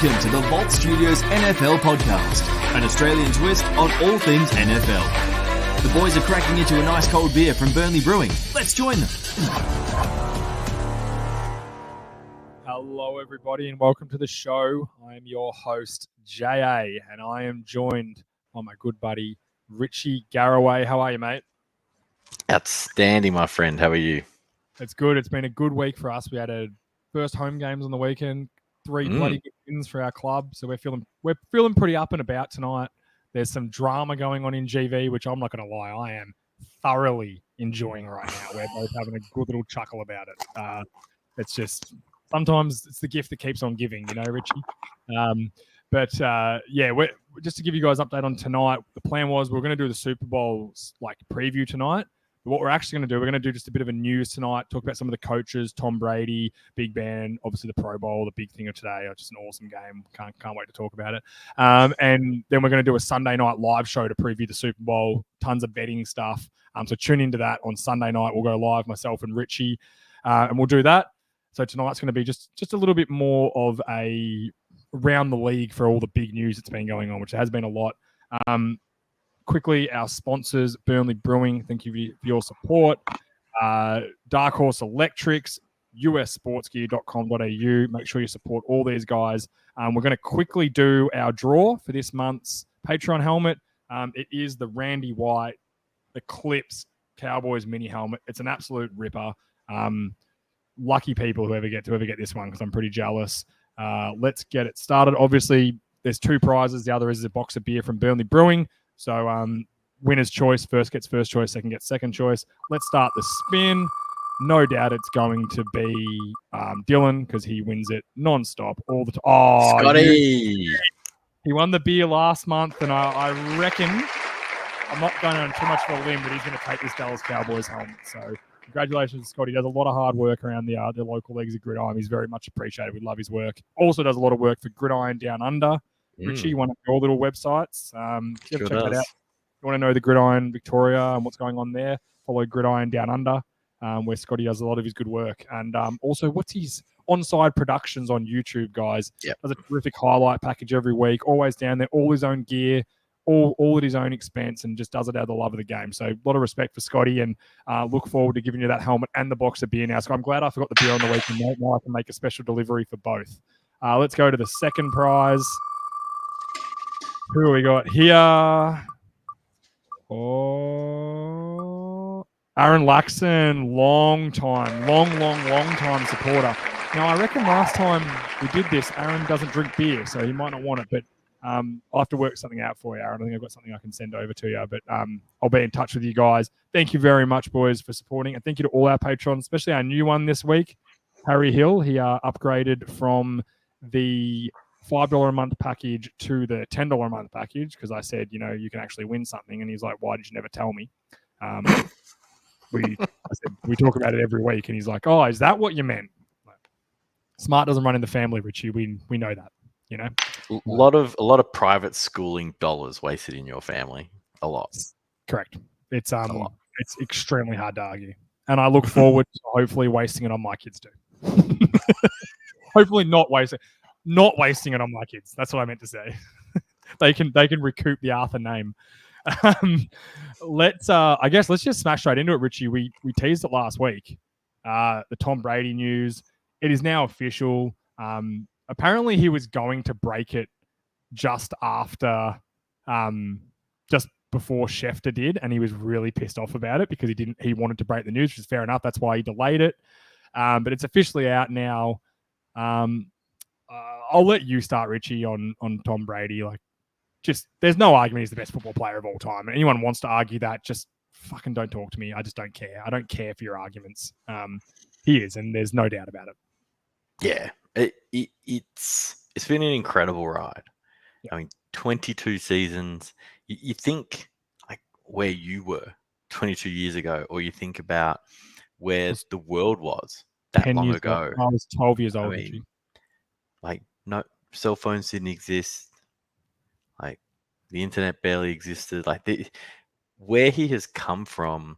Welcome to the Vault Studios NFL podcast, an Australian twist on all things NFL. The boys are cracking into a nice cold beer from Burnley Brewing. Let's join them. Hello, everybody, and welcome to the show. I am your host, JA, and I am joined by my good buddy, Richie Garraway. How are you, mate? Outstanding, my friend. How are you? It's good. It's been a good week for us. We had a first home games on the weekend, three bloody good wins for our club, so we're feeling pretty up and about tonight. There's some drama going on in GV, which I'm not going to lie, I am thoroughly enjoying right now. We're both having a good little chuckle about it. It's just sometimes it's the gift that keeps on giving, you know, Richie. We're just to give you guys an update on tonight. The plan was we're going to do the Super Bowl preview tonight. But what we're actually going to do, we're going to do just a bit of a news tonight, talk about some of the coaches, Tom Brady, Big Ben, obviously the Pro Bowl, the big thing of today. Just an awesome game. Can't wait to talk about it. And then we're going to do a Sunday night live show to preview the Super Bowl, tons of betting stuff. So tune into that on Sunday night. We'll go live, myself and Richie, and we'll do that. So tonight's going to be just a little bit more of a around the league for all the big news that's been going on, which has been a lot. Quickly, our sponsors, Burnley Brewing, thank you for your support. Dark Horse Electrics, ussportsgear.com.au. Make sure you support all these guys. We're going to quickly do our draw for this month's Patreon helmet. It is the Randy White Eclipse Cowboys mini helmet. It's an absolute ripper. Lucky people whoever get this one, because I'm pretty jealous. Let's get it started. Obviously, there's two prizes. The other is a box of beer from Burnley Brewing. So winner's choice, first gets first choice, second gets second choice. Let's start the spin. No doubt it's going to be Dylan, because he wins it non-stop all the time. Oh, Scotty! He won the beer last month, and I reckon, I'm not going on too much of a limb, but he's going to take this Dallas Cowboys helmet. So congratulations, Scotty. He does a lot of hard work around the local leagues of Gridiron. He's very much appreciated. We love his work. Also does a lot of work for Gridiron Down Under. Richie, one of your little websites. Check that out. If you want to know the Gridiron Victoria and what's going on there, follow Gridiron Down Under, where Scotty does a lot of his good work. And also, what's his Onside Productions on YouTube, guys? Yep. Does a terrific highlight package every week, always down there, all his own gear, all at his own expense, and just does it out of the love of the game. So a lot of respect for Scotty, and look forward to giving you that helmet and the box of beer now. So I'm glad I forgot the beer on the weekend. Now I can make a special delivery for both. Let's go to the second prize. Who do we got here? Oh, Aaron Laxon, long time supporter. Now, I reckon last time we did this, Aaron doesn't drink beer, so he might not want it, but I'll have to work something out for you, Aaron. I think I've got something I can send over to you, but I'll be in touch with you guys. Thank you very much, boys, for supporting, and thank you to all our patrons, especially our new one this week, Harry Hill. He upgraded from the $5 a month package to the $10 a month package, because I said, you can actually win something, and he's like, why did you never tell me? I said, we talk about it every week, and he's like, oh, is that what you meant? Smart doesn't run in the family, Richie. We know that, A lot of private schooling dollars wasted in your family. A lot. Correct. It's extremely hard to argue, and I look forward to hopefully wasting it on my kids too. Hopefully not wasting it on my kids. That's what I meant to say. They can recoup the Arthur name. Let's just smash right into it, Richie. We teased it last week. The Tom Brady news. It is now official. Apparently he was going to break it just before Schefter did, and he was really pissed off about it because he wanted to break the news, which is fair enough. That's why he delayed it. But it's officially out now. I'll let you start, Richie, on Tom Brady. There's no argument he's the best football player of all time. And anyone wants to argue that, just fucking don't talk to me. I just don't care. I don't care for your arguments. He is, and there's no doubt about it. Yeah, it's been an incredible ride. Yeah. I mean, 22 seasons. You think where you were 22 years ago, or you think about where the world was that long ago. I was 12 years old. I mean, no cell phones didn't exist. The internet barely existed. Where he has come from,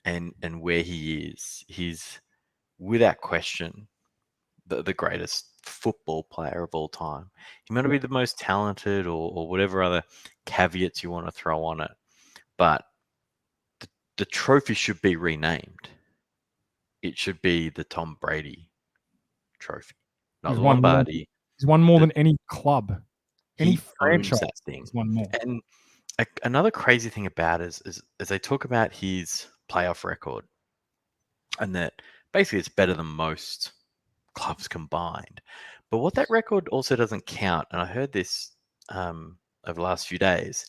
and where he is, he's without question the greatest football player of all time. He might not be the most talented or whatever other caveats you want to throw on it, but the trophy should be renamed. It should be the Tom Brady trophy, not the Lombardi. He's won more than any club, any He owns franchise. that thing. He's won more. And another crazy thing about it is they talk about his playoff record, and that basically it's better than most clubs combined. But what that record also doesn't count, and I heard this over the last few days,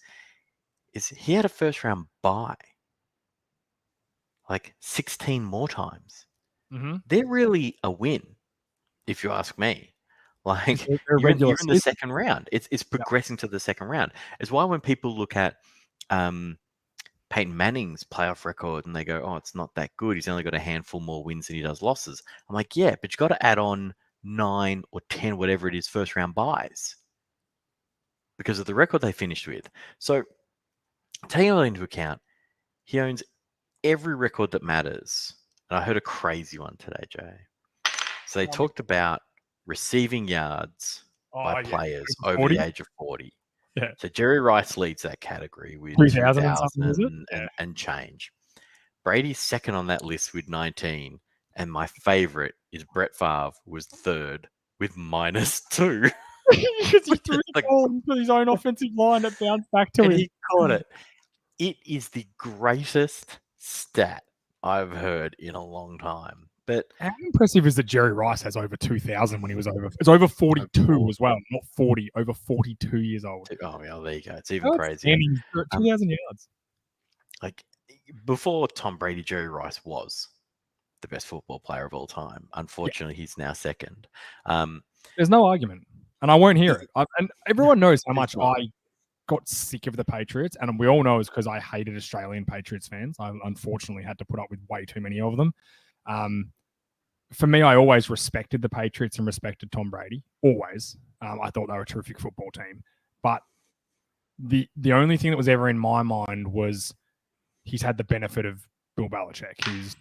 is he had a first round bye like 16 more times. Mm-hmm. They're really a win, if you ask me. Like They're you're in the second round. It's progressing to the second round. It's why when people look at Peyton Manning's playoff record and they go, "Oh, it's not that good. He's only got a handful more wins than he does losses." I'm like, yeah, but you got to add on 9 or 10, whatever it is, first round buys because of the record they finished with. So taking all into account, he owns every record that matters. And I heard a crazy one today, Jay. So they talked about receiving yards by players over the age of 40. Yeah. So Jerry Rice leads that category with 2,000 and change. Brady's second on that list with 19. And my favorite is Brett Favre was third with -2. Because he threw the ball into his own offensive line that bounced back to him. He caught it. It is the greatest stat I've heard in a long time. But how impressive is that Jerry Rice has over 2,000 when he was over? It's over 42 as well, not 40. Over 42 years old. Oh, well, there you go. It's even crazier. 2,000 yards. Like before Tom Brady, Jerry Rice was the best football player of all time. Unfortunately, he's now second. There's no argument, and I won't hear it. And everyone knows how much I got sick of the Patriots, and we all know it's because I hated Australian Patriots fans. I unfortunately had to put up with way too many of them. For me, I always respected the Patriots and respected Tom Brady. Always. I thought they were a terrific football team. But the only thing that was ever in my mind was he's had the benefit of Bill Belichick, who's,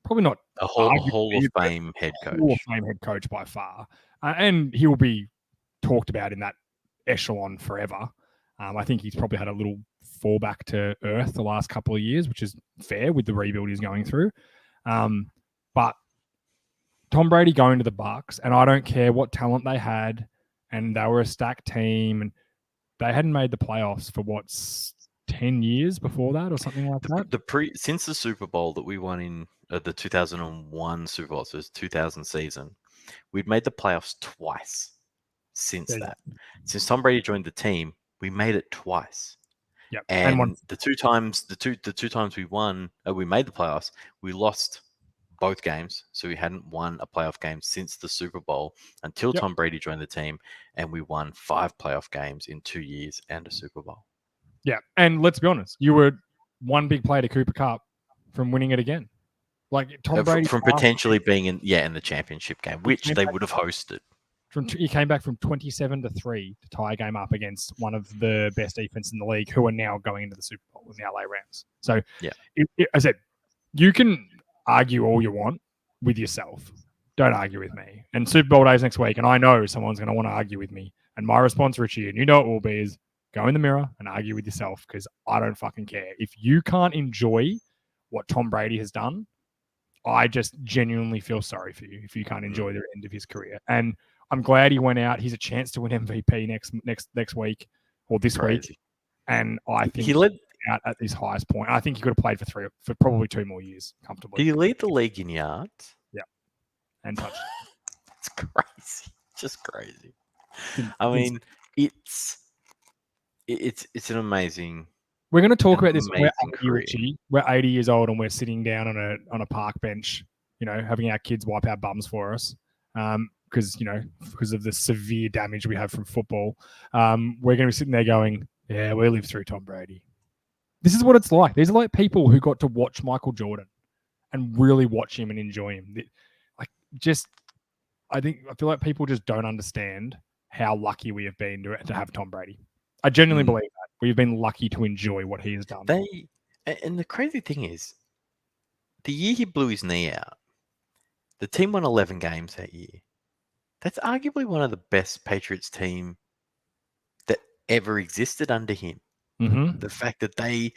probably not a Hall of Fame head coach. Hall of Fame head coach by far. And he will be talked about in that echelon forever. I think he's probably had a little fall back to earth the last couple of years, which is fair with the rebuild he's going through. But Tom Brady going to the Bucs, and I don't care what talent they had, and they were a stacked team, and they hadn't made the playoffs for 10 years before that or something like that. Since the Super Bowl that we won in the 2001 Super Bowl, so it's 2000 season, we'd made the playoffs twice since that. Since Tom Brady joined the team, we made it twice. Yep. And the two times we won, we made the playoffs, we lost both games. So we hadn't won a playoff game since the Super Bowl until Tom Brady joined the team, and we won 5 playoff games in 2 years and a Super Bowl. Yeah, and let's be honest, you were one big play to Cooper Kupp from winning it again. Like Tom Brady from potentially being in the championship game, which they would have hosted. He came back from 27-3 to tie a game up against one of the best defense in the league, who are now going into the Super Bowl with the LA Rams. So, as I said, you can argue all you want with yourself. Don't argue with me. And Super Bowl days next week, and I know someone's going to want to argue with me. And my response, Richie, and you know it will be, is go in the mirror and argue with yourself, because I don't fucking care. If you can't enjoy what Tom Brady has done, I just genuinely feel sorry for you if you can't enjoy the end of his career. And I'm glad he went out. He's a chance to win MVP next week or this week. And I think he led out at his highest point. I think he could have played for probably 2 more years comfortably. Did he lead the league in yards? Yeah. And touchdowns. It's crazy. Just crazy. I mean, it's an amazing. We're going to talk about this. We're 80 years old and we're sitting down on a park bench, having our kids wipe our bums for us. Because of the severe damage we have from football, we're going to be sitting there going, yeah, we lived through Tom Brady. This is what it's like. These are like people who got to watch Michael Jordan and really watch him and enjoy him. I feel like people just don't understand how lucky we have been to have Tom Brady. I genuinely believe that. We've been lucky to enjoy what he has done. And the crazy thing is, the year he blew his knee out, The team won 11 games that year. That's arguably one of the best Patriots team that ever existed under him. Mm-hmm. The fact that they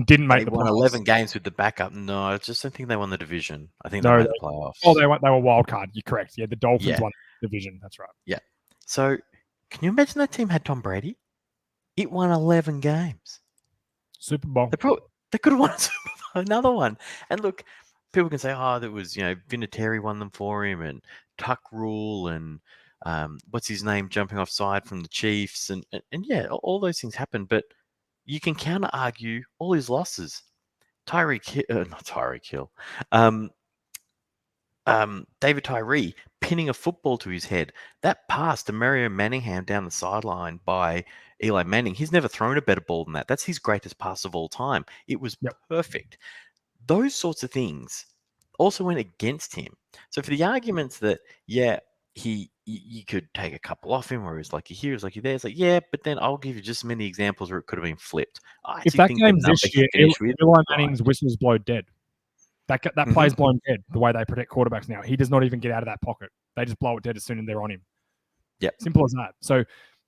didn't make the won playoffs. 11 games with the backup. No, I just don't think they won the division. I think they No, made the playoffs. Oh, they were wild card. You're correct. Yeah, the Dolphins Yeah. won the division. That's right. Yeah. So can you imagine that team had Tom Brady? It won 11 games. Super Bowl. They could have won a Super Bowl, another one. And look, people can say, oh, that was, Vinatieri won them for him and Tuck Rule and what's his name jumping offside from the Chiefs. And yeah, all those things happen. But you can counter argue all his losses. Not Tyreek Hill. David Tyree pinning a football to his head. That pass to Mario Manningham down the sideline by Eli Manning, he's never thrown a better ball than that. That's his greatest pass of all time. It was perfect. Those sorts of things also went against him. So for the arguments that, yeah, you could take a couple off him, where he's lucky here, he's lucky there. It's like, yeah, but then I'll give you just many examples where it could have been flipped. I If actually that think the game's number this he year, finished with, Eli right. Manning's whistle's blown dead. That play's blown dead. The way they protect quarterbacks now, he does not even get out of that pocket. They just blow it dead as soon as they're on him. Yeah, simple as that. So,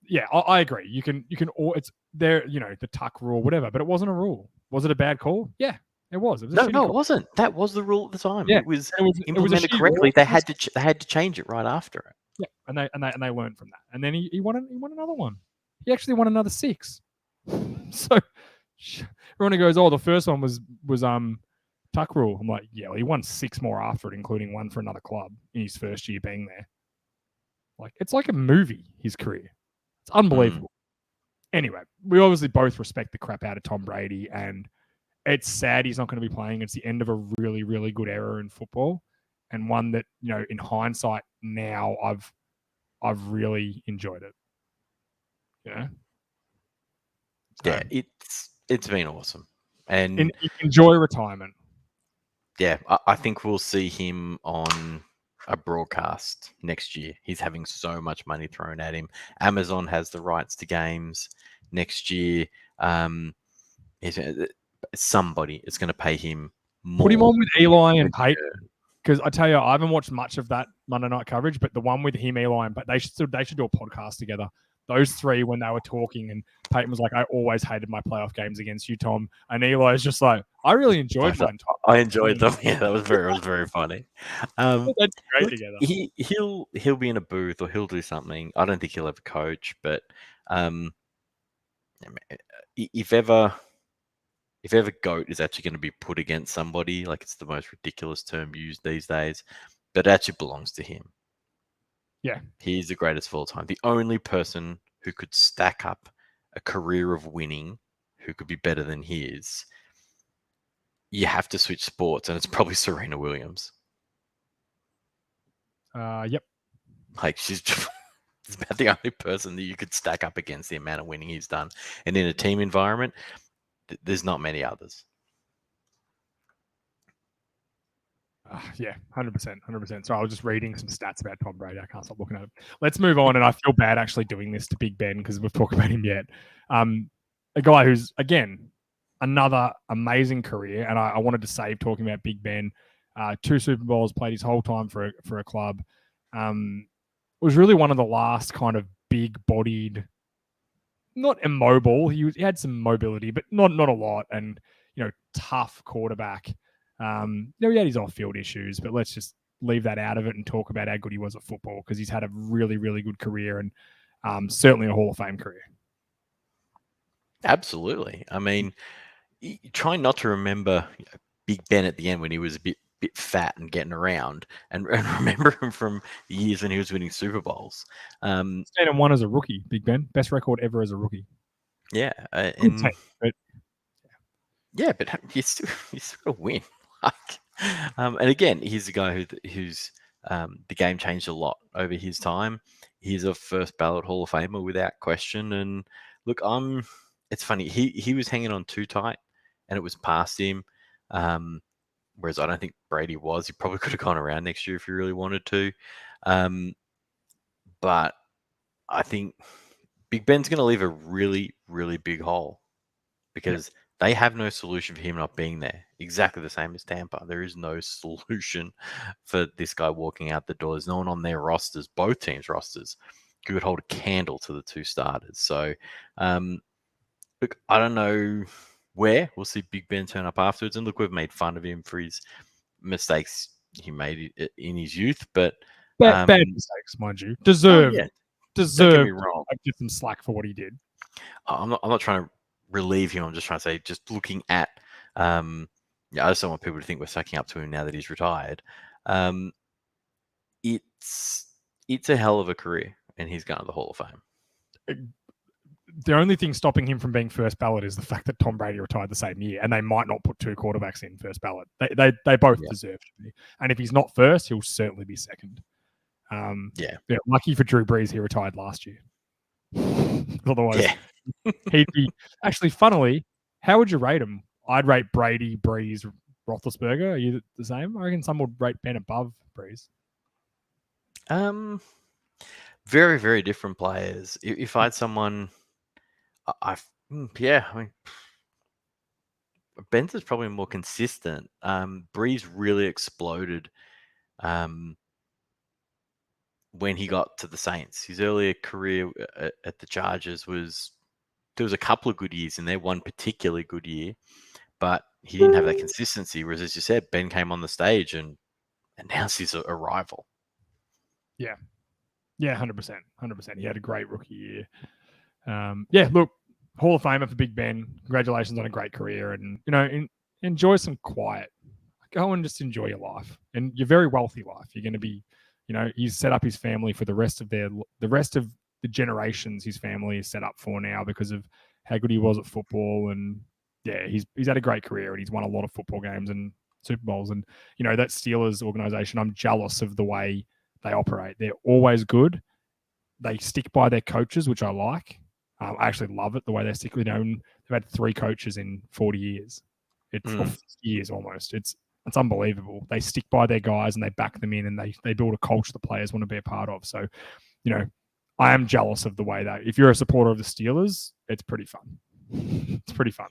yeah, I agree. You can it's there. The Tuck rule, whatever. But it wasn't a rule. Was it a bad call? Yeah, it was. It was no, it wasn't. That was the rule at the time. Yeah, It was it was implemented correctly. They had to change it right after it. Yeah, and they learned from that. And then he won another one. He actually won another 6. So everyone goes, oh, the first one was Tuck rule. I'm like, yeah, well, he won 6 more after it, including one for another club in his first year being there. Like, it's like a movie, his career. It's unbelievable. Anyway, we obviously both respect the crap out of Tom Brady, and it's sad he's not going to be playing. It's the end of a really, really good era in football, and one that, in hindsight now, I've really enjoyed it. Yeah, it's been awesome. And enjoy retirement. Yeah, I think we'll see him on a broadcast next year. He's having so much money thrown at him. Amazon has the rights to games next year. Somebody is going to pay him more. Put him on with Eli and Peyton. Because I tell you, I haven't watched much of that Monday night coverage, but the one with him, Eli, but they should do a podcast together. Those three, when they were talking, and Peyton was like, I always hated my playoff games against you, Tom. And Eli's just like, I really enjoyed mine, Tom. I enjoyed them. Yeah, that was very funny. That's great together. He'll be in a booth or he'll do something. I don't think he'll ever coach, but if ever GOAT is actually going to be put against somebody, like, it's the most ridiculous term used these days, but it actually belongs to him. Yeah. He's the greatest of all time. The only person who could stack up a career of winning, who could be better than his, you have to switch sports, and it's probably Serena Williams. Yep. Like, she's it's about the only person that you could stack up against the amount of winning he's done. And in a team environment, there's not many others. Yeah, 100%. So I was just reading some stats about Tom Brady. I can't stop looking at it. Let's move on. And I feel bad actually doing this to Big Ben because we've talked about him yet. A guy who's, again, another amazing career. And I wanted to save talking about Big Ben. 2 Super Bowls, played his whole time for a club. Was really one of the last kind of big-bodied, not immobile. He had some mobility, but not a lot. And, tough quarterback. He had his off-field issues, but let's just leave that out of it and talk about how good he was at football, because he's had a really, really good career and certainly a Hall of Fame career. Absolutely. I mean, try not to remember Big Ben at the end when he was a bit fat and getting around, and remember him from the years when he was winning Super Bowls. 10-1 as a rookie, Big Ben, best record ever as a rookie. Yeah, but you still win. And again, he's a guy who's the game changed a lot over his time. He's a first ballot Hall of Famer without question. And look, it's funny. He was hanging on too tight, and it was past him. Whereas I don't think Brady was. He probably could have gone around next year if he really wanted to. But I think Big Ben's going to leave a really, really big hole, because They have no solution for him not being there. Exactly the same as Tampa. There is no solution for this guy walking out the door. There's no one on their rosters, both teams' rosters, who would hold a candle to the two starters. So, look, I don't know where we'll see Big Ben turn up afterwards. And look, we've made fun of him for his mistakes he made in his youth, but Bad mistakes, mind you. oh, Deserved. yeah, don't get me Deserved. wrong. I give him slack for what he did. I'm not trying to relieve him. I'm just trying to say, just looking at, I just don't want people to think we're sucking up to him now that he's retired. It's a hell of a career, and he's going to the Hall of Fame. The only thing stopping him from being first ballot is the fact that Tom Brady retired the same year, and they might not put two quarterbacks in first ballot. They both deserve to be. And if he's not first, he'll certainly be second. Lucky for Drew Brees, he retired last year. Otherwise, he'd be actually. Funnily, how would you rate him? I'd rate Brady, Brees, Roethlisberger. Are you the same? I reckon some would rate Ben above Brees. Very, very different players. If I had someone, I mean, Ben's is probably more consistent. Brees really exploded when he got to the Saints. His earlier career at the Chargers there was a couple of good years in there, one particularly good year, but he didn't have that consistency. Whereas, as you said, Ben came on the stage and announced his arrival. Yeah. Yeah, 100%. 100%. He had a great rookie year. Look, Hall of Famer for Big Ben. Congratulations on a great career. And, enjoy some quiet. Go and just enjoy your life. And your very wealthy life. You're going to be, he's set up his family for the rest of the generations his family is set up for now because of how good he was at football. And, he's had a great career and he's won a lot of football games and Super Bowls. And, that Steelers organization, I'm jealous of the way they operate. They're always good. They stick by their coaches, which I like. I actually love it, the way they stick with them. They've had 3 coaches in 40 years. It's 50 years almost. It's unbelievable. They stick by their guys and they back them in and they build a culture the players want to be a part of. So, I am jealous of the way that if you're a supporter of the Steelers, it's pretty fun. It's pretty fun.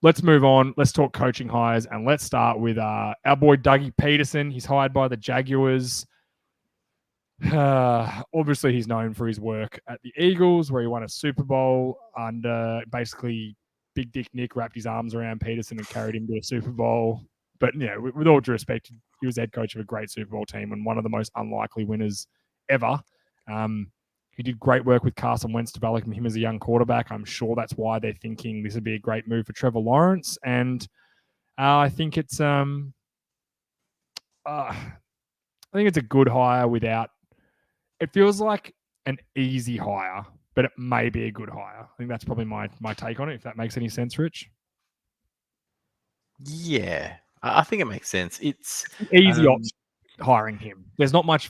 Let's move on. Let's talk coaching hires, and let's start with our boy Dougie Peterson. He's hired by the Jaguars. Obviously, he's known for his work at the Eagles, where he won a Super Bowl under basically Big Dick Nick wrapped his arms around Peterson and carried him to a Super Bowl. But, with all due respect, he was head coach of a great Super Bowl team and one of the most unlikely winners ever. He did great work with Carson Wentz, developing him as a young quarterback. I'm sure that's why they're thinking this would be a great move for Trevor Lawrence. And I think it's a good hire without. It feels like an easy hire, but it may be a good hire. I think that's probably my take on it. If that makes any sense, Rich. Yeah, I think it makes sense. It's easy option hiring him. There's not much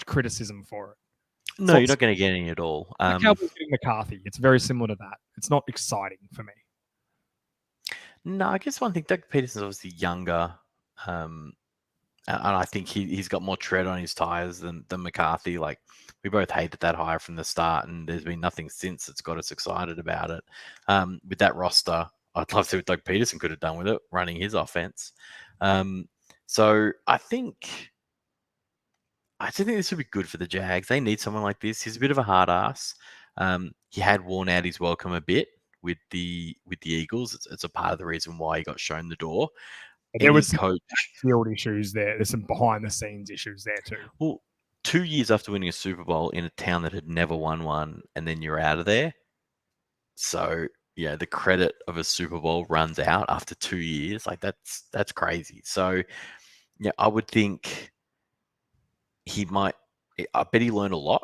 criticism for it. No, you're not going to get any at all. The Cowboys getting McCarthy. It's very similar to that. It's not exciting for me. No, I guess one thing, Doug Peterson's obviously younger, and I think he's got more tread on his tires than McCarthy. Like, we both hated that hire from the start, and there's been nothing since that's got us excited about it. With that roster, I'd love to see what Doug Peterson could have done with it, running his offense. So I think this would be good for the Jags. They need someone like this. He's a bit of a hard ass. He had worn out his welcome a bit with the Eagles. It's a part of the reason why he got shown the door. There was some field issues there. There's some behind the scenes issues there too. Well, 2 years after winning a Super Bowl in a town that had never won one, and then you're out of there. So the credit of a Super Bowl runs out after 2 years. Like that's crazy. So I would think he might. I bet he learned a lot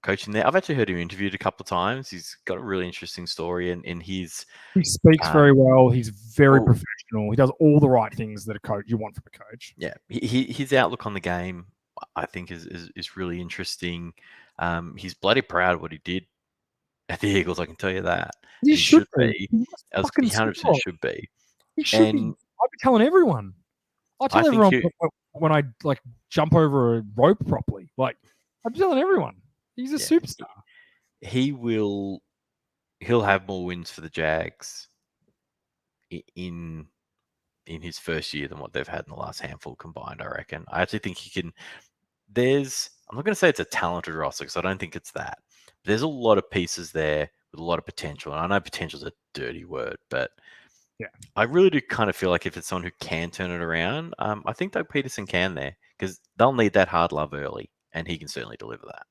coaching there. I've actually heard him interviewed a couple of times. He's got a really interesting story, and he speaks very well. He's very professional. He does all the right things that you want from a coach. Yeah, his outlook on the game, I think, is really interesting. He's bloody proud of what he did at the Eagles. I can tell you that. He should be. He 100% should be. He should be. I'd be telling everyone. I'll tell everyone when I jump over a rope properly. I'm telling everyone. He's a superstar. He'll have more wins for the Jags in his first year than what they've had in the last handful combined, I reckon. I actually think he can. I'm not going to say it's a talented roster because I don't think it's that. There's a lot of pieces there with a lot of potential. And I know potential is a dirty word, but yeah, I really do kind of feel like if it's someone who can turn it around, I think Doug Peterson can there because they'll need that hard love early, and he can certainly deliver that.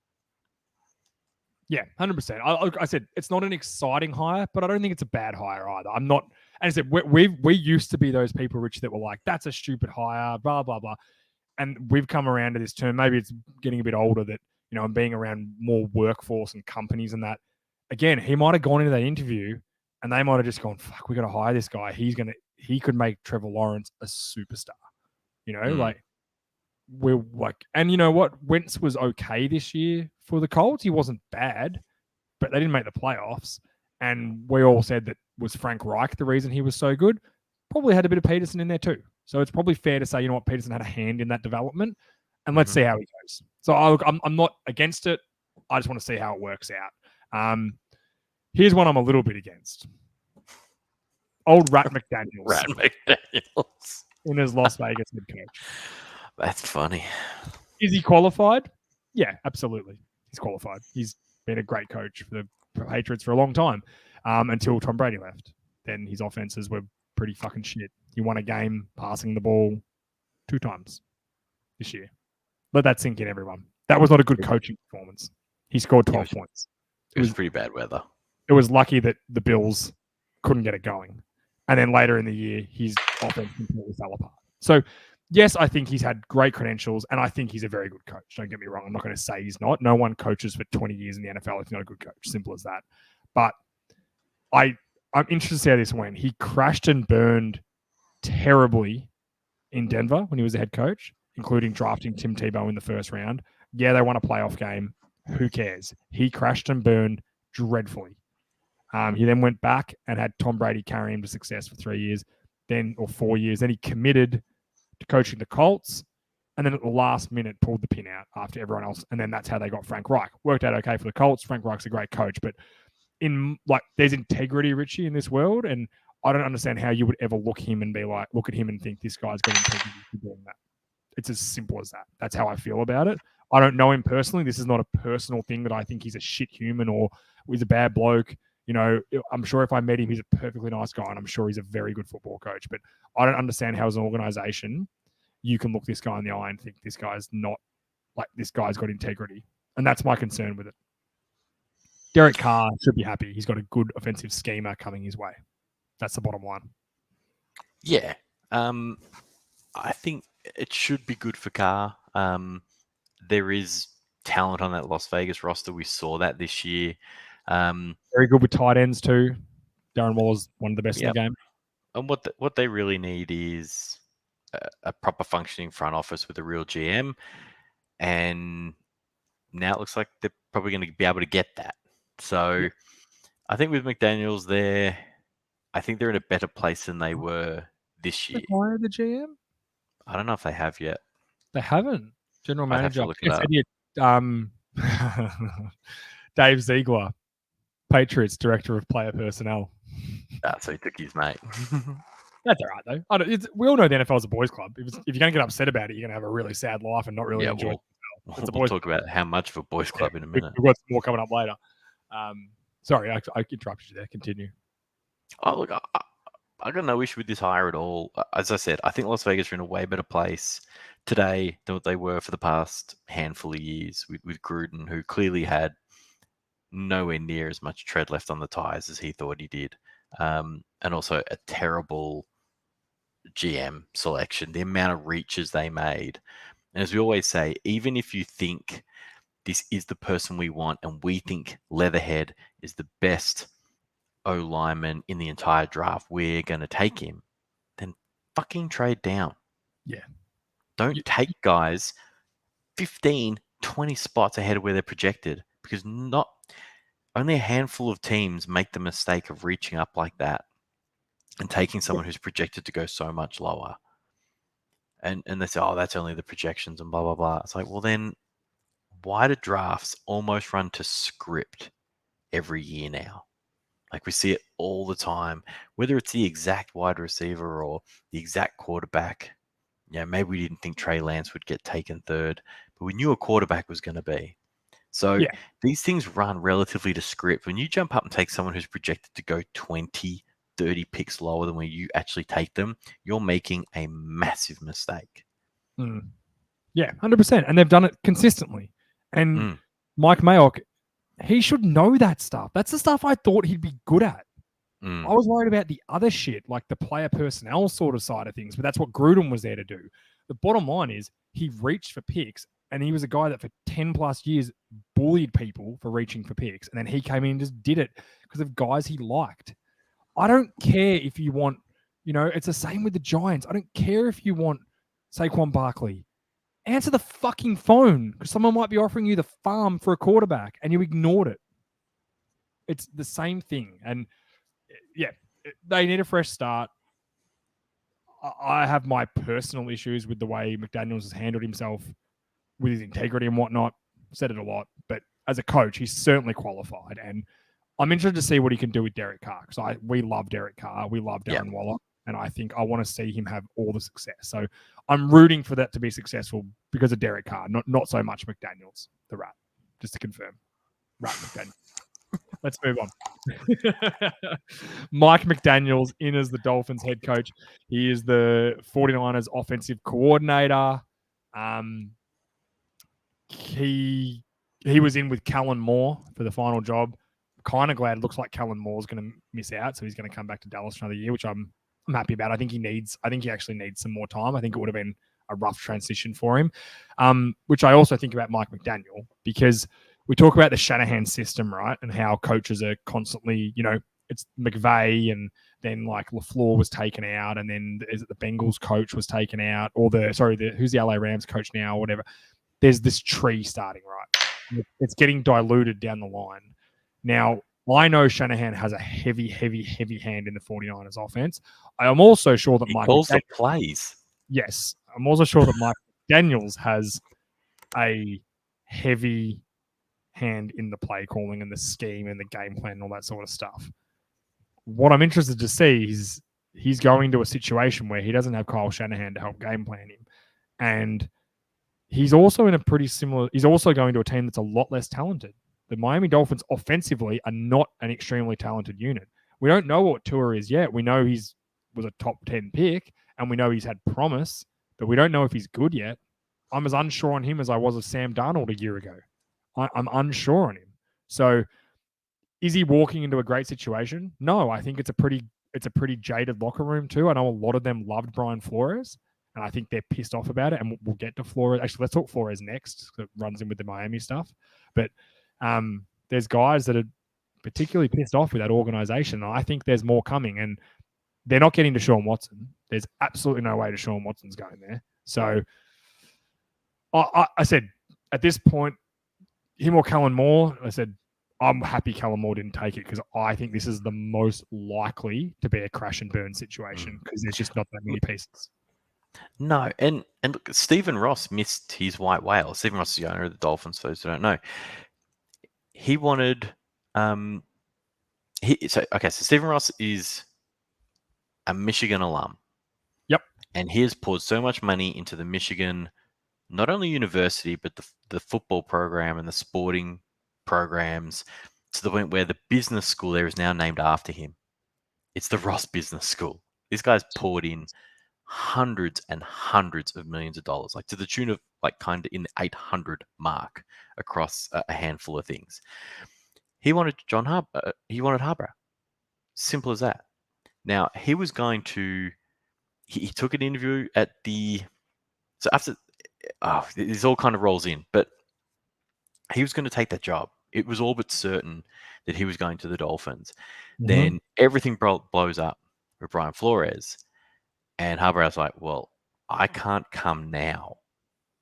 Yeah, 100%. I said it's not an exciting hire, but I don't think it's a bad hire either. I'm not, and I said we used to be those people, Rich, that were like, that's a stupid hire, blah blah blah, and we've come around to this term. Maybe it's getting a bit older that and being around more workforce and companies and that. Again, he might have gone into that interview, and they might have just gone, "Fuck, we got to hire this guy. He could make Trevor Lawrence a superstar." We're like, and you know what? Wentz was okay this year for the Colts. He wasn't bad, but they didn't make the playoffs. And we all said that was Frank Reich the reason he was so good. Probably had a bit of Peterson in there too. So it's probably fair to say, you know what, Peterson had a hand in that development. And let's see how he goes. So I'm not against it. I just want to see how it works out. Here's one I'm a little bit against. Old Rat McDaniels. Rat McDaniels. In his Las Vegas head coach. That's funny. Is he qualified? Yeah, absolutely. He's qualified. He's been a great coach for the Patriots for a long time until Tom Brady left. Then his offenses were pretty fucking shit. He won a game passing the ball 2 times this year. Let that sink in, everyone. That was not a good coaching performance. He scored 12 points. It was pretty bad weather. It was lucky that the Bills couldn't get it going. And then later in the year, his offense completely fell apart. So, yes, I think he's had great credentials, and I think he's a very good coach. Don't get me wrong. I'm not going to say he's not. No one coaches for 20 years in the NFL if he's not a good coach. Simple as that. But I'm interested to see how this went. He crashed and burned terribly in Denver when he was the head coach, including drafting Tim Tebow in the first round. Yeah, they won a playoff game. Who cares? He crashed and burned dreadfully. He then went back and had Tom Brady carry him to success for 3 years, or 4 years. Then he committed to coaching the Colts, and then at the last minute pulled the pin out after everyone else. And then that's how they got Frank Reich. Worked out okay for the Colts. Frank Reich's a great coach, but there's integrity, Richie, in this world, and I don't understand how you would ever look at him and think this guy's got integrity for doing that. It's as simple as that. That's how I feel about it. I don't know him personally. This is not a personal thing that I think he's a shit human or he's a bad bloke. I'm sure if I met him, he's a perfectly nice guy, and I'm sure he's a very good football coach. But I don't understand how, as an organization, you can look this guy in the eye and think this guy's got integrity. And that's my concern with it. Derek Carr should be happy. He's got a good offensive schemer coming his way. That's the bottom line. Yeah. I think it should be good for Carr. There is talent on that Las Vegas roster. We saw that this year. Very good with tight ends too. Darren Waller's one of the best in the game. And what they really need is a proper functioning front office with a real GM. And now it looks like they're probably going to be able to get that. So I think with McDaniels there, I think they're in a better place than they were this year. They hired the GM? I don't know if they have yet. They haven't. General manager. I'd have to look it up. Dave Ziegler, Patriots director of player personnel. So he took his mate. That's all right though. We all know the NFL is a boys' club. If you're going to get upset about it, you're going to have a really sad life and not really enjoy it. We'll talk about how much of a boys' club in a minute. We've got some more coming up later. Sorry, I interrupted you there. Continue. Oh, look, I got no issue with this hire at all. As I said, I think Las Vegas are in a way better place today than what they were for the past handful of years with Gruden, who clearly had nowhere near as much tread left on the tires as he thought he did. And also a terrible GM selection, the amount of reaches they made. And as we always say, even if you think this is the person we want and we think Leatherhead is the best O-lineman in the entire draft, we're going to take him, then fucking trade down. Yeah. Don't take guys 15, 20 spots ahead of where they're projected, because only a handful of teams make the mistake of reaching up like that and taking someone who's projected to go so much lower. And they say, oh, that's only the projections and blah, blah, blah. It's like, well, then why do drafts almost run to script every year now? Like we see it all the time, whether it's the exact wide receiver or the exact quarterback. Yeah, maybe we didn't think Trey Lance would get taken third, but we knew a quarterback was going to be. So Yeah. these things run relatively to script. When you jump up and take someone who's projected to go 20, 30 picks lower than where you actually take them, you're making a massive mistake. Yeah, 100%. And they've done it consistently. And Mike Mayock, he should know that stuff. That's the stuff I thought he'd be good at. I was worried about the other shit, like the player personnel sort of side of things, but that's what Gruden was there to do. The bottom line is he reached for picks, and he was a guy that for 10 plus years bullied people for reaching for picks. And then he came in and just did it because of guys he liked. I don't care if you want, it's the same with the Giants. I don't care if you want Saquon Barkley. Answer the fucking phone because someone might be offering you the farm for a quarterback and you ignored it. It's the same thing. And yeah, they need a fresh start. I have my personal issues with the way McDaniels has handled himself with his integrity and whatnot. Said it a lot, but as a coach, he's certainly qualified. And I'm interested to see what he can do with Derek Carr because we love Derek Carr. We love Darren Waller. And I think I want to see him have all the success. So I'm rooting for that to be successful because of Derek Carr, not so much McDaniels, the rat, just to confirm. Rat McDaniels. Let's move on. Mike McDaniels in as the Dolphins head coach. He is the 49ers offensive coordinator. He was in with Kellen Moore for the final job. Kind of glad it looks like Kellen Moore's going to miss out, so he's going to come back to Dallas for another year, which I'm happy about. I think he actually needs some more time. I think it would have been a rough transition for him, which I also think about Mike McDaniel because we talk about the Shanahan system, right? And how coaches are constantly, it's McVay and then like LaFleur was taken out and then is it the Bengals coach was taken out or who's the LA Rams coach now or whatever. There's this tree starting, right? It's getting diluted down the line. Now, I know Shanahan has a heavy, heavy, heavy hand in the 49ers offense. I am also sure that Mike calls the plays. Yes. I'm also sure that Mike Daniels has a heavy hand in the play calling and the scheme and the game plan and all that sort of stuff. What I'm interested to see is he's going to a situation where he doesn't have Kyle Shanahan to help game plan him. And he's also he's also going to a team that's a lot less talented. The Miami Dolphins offensively are not an extremely talented unit. We don't know what Tua is yet. We know was a top 10 pick and we know he's had promise, but we don't know if he's good yet. I'm as unsure on him as I was of Sam Darnold a year ago. I'm unsure on him. So is he walking into a great situation? No, I think it's a pretty jaded locker room too. I know a lot of them loved Brian Flores, and I think they're pissed off about it. And we'll get to Flores. Actually, let's talk Flores next. It runs in with the Miami stuff. But there's guys that are particularly pissed off with that organization. And I think there's more coming, and they're not getting Deshaun Watson. There's absolutely no way Deshaun Watson's going there. So I said at this point, him or Kellen Moore, I said, I'm happy Kellen Moore didn't take it because I think this is the most likely to be a crash and burn situation because there's just not that many pieces. No, and look, Stephen Ross missed his white whale. Stephen Ross is the owner of the Dolphins, for those who don't know. He wanted so Stephen Ross is a Michigan alum. Yep. And he has poured so much money into the Michigan, not only university, but the football program and the sporting programs to the point where the business school there is now named after him. It's the Ross Business School. This guy's poured in hundreds and hundreds of millions of dollars, like to the tune of like kind of in the 800 mark across a handful of things. He wanted he wanted Harbaugh. Simple as that. Now he was going to. He took an interview at so after. Oh, this all kind of rolls in, but he was going to take that job. It was all but certain that he was going to the Dolphins. Mm-hmm. Then everything blows up with Brian Flores, and Harbaugh's like, "Well, I can't come now.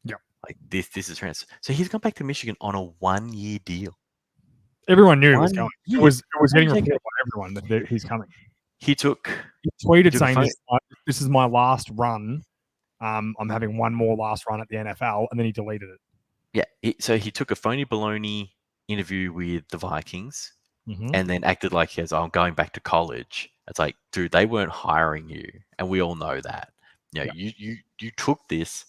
Yeah, like this is transfer." So he's gone back to Michigan on a 1-year deal. Everyone knew he was going. It was getting reported by everyone that he's coming. He tweeted saying, "This is my last run. I'm having one more last run at the NFL," and then he deleted it. Yeah, so he took a phony baloney interview with the Vikings and then acted like he has, I'm going back to college. It's like, dude, they weren't hiring you, and we all know that. You took this